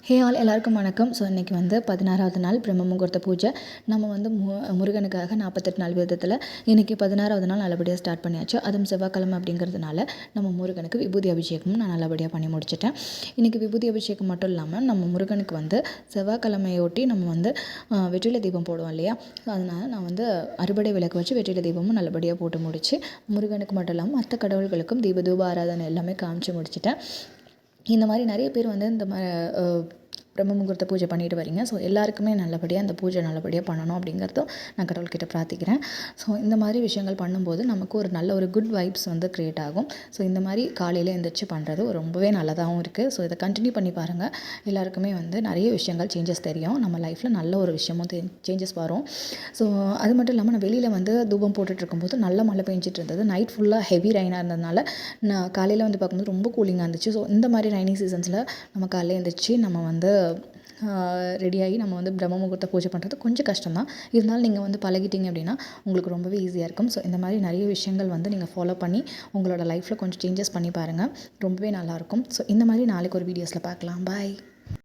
Hey all எல்லாருக்கும் வணக்கம். So இன்றைக்கி வந்து 16வது நாள் பிரம்ம முகூர்த்த பூஜை. நம்ம வந்து முருகனுக்காக 48 நாள் விரதத்தில் இன்றைக்கி 16வது நாள் நல்லபடியாக ஸ்டார்ட் பண்ணியாச்சு. அதுவும் செவ்வாய்க்கிழமை அப்படிங்கிறதுனால நம்ம முருகனுக்கு விபூதி அபிஷேகமும் நான் நல்லபடியாக பண்ணி முடிச்சிட்டேன். இன்றைக்கி விபூதி அபிஷேகம் மட்டும் இல்லாமல் நம்ம முருகனுக்கு வந்து செவ்வாய்க்கிழமையொட்டி நம்ம வந்து வெற்றிலை தீபம் போடுவோம் இல்லையா. அதனால் நான் வந்து அறுபடை விளக்கு வச்சு வெற்றிலை தீபமும் நல்லபடியாக போட்டு முடிச்சு முருகனுக்கு மட்டும் இல்லாமல் மற்ற கடவுள்களுக்கும் தூப ஆராதனை எல்லாமே காமிச்சு முடிச்சிட்டேன். இந்த மாதிரி நிறைய பேர் வந்து இந்த பிரம்ம முகூர்த்த பூஜை பண்ணிட்டு வரீங்க. ஸோ எல்லாருக்குமே நல்லபடியாக அந்த பூஜை நல்லபடியாக பண்ணணும் அப்படிங்கிறதும் நான் கடவுள்கிட்ட பிரார்த்திக்கிறேன். ஸோ இந்த மாதிரி விஷயங்கள் பண்ணும்போது நமக்கு ஒரு நல்ல ஒரு குட் வைப்ஸ் வந்து க்ரியேட் ஆகும். ஸோ இந்த மாதிரி காலையில் எழுந்திரிச்சு பண்ணுறது ரொம்பவே நல்லதாகவும் இருக்குது. ஸோ இதை கண்டினியூ பண்ணி பாருங்கள். எல்லாருக்குமே வந்து நிறைய விஷயங்கள் சேஞ்சஸ் தெரியும். நம்ம லைஃப்பில் நல்ல ஒரு விஷயமும் சேஞ்சஸ் வரும். ஸோ அது மட்டும் இல்லாமல் நான் வெளியில் வந்து தூபம் போட்டுட்ருக்கும்போது நல்ல மழை பெஞ்சிட்டு இருந்தது. நைட் ஃபுல்லாக ஹெவி ரெயினாக இருந்ததுனால நான் காலையில் வந்து பார்க்கும்போது ரொம்ப கூலிங்காக இருந்துச்சு. ஸோ இந்த மாதிரி ரைனி சீசன்ஸில் நம்ம காலையில் எழுந்திரிச்சு நம்ம வந்து ரெடியாகி நம்ம வந்து பிரம்ம முகூர்த்த பூஜை பண்ணுறது கொஞ்சம் கஷ்டம் தான். இருந்தாலும் நீங்கள் வந்து பழகிட்டீங்க அப்படின்னா உங்களுக்கு ரொம்பவே ஈஸியாக இருக்கும். ஸோ இந்த மாதிரி நிறைய விஷயங்கள் வந்து நீங்கள் ஃபாலோ பண்ணி உங்களோட லைஃப்பில் கொஞ்சம் சேஞ்சஸ் பண்ணி பாருங்கள். ரொம்பவே நல்லாயிருக்கும். ஸோ இந்த மாதிரி நாளைக்கு ஒரு வீடியோஸில் பார்க்கலாம். பாய்.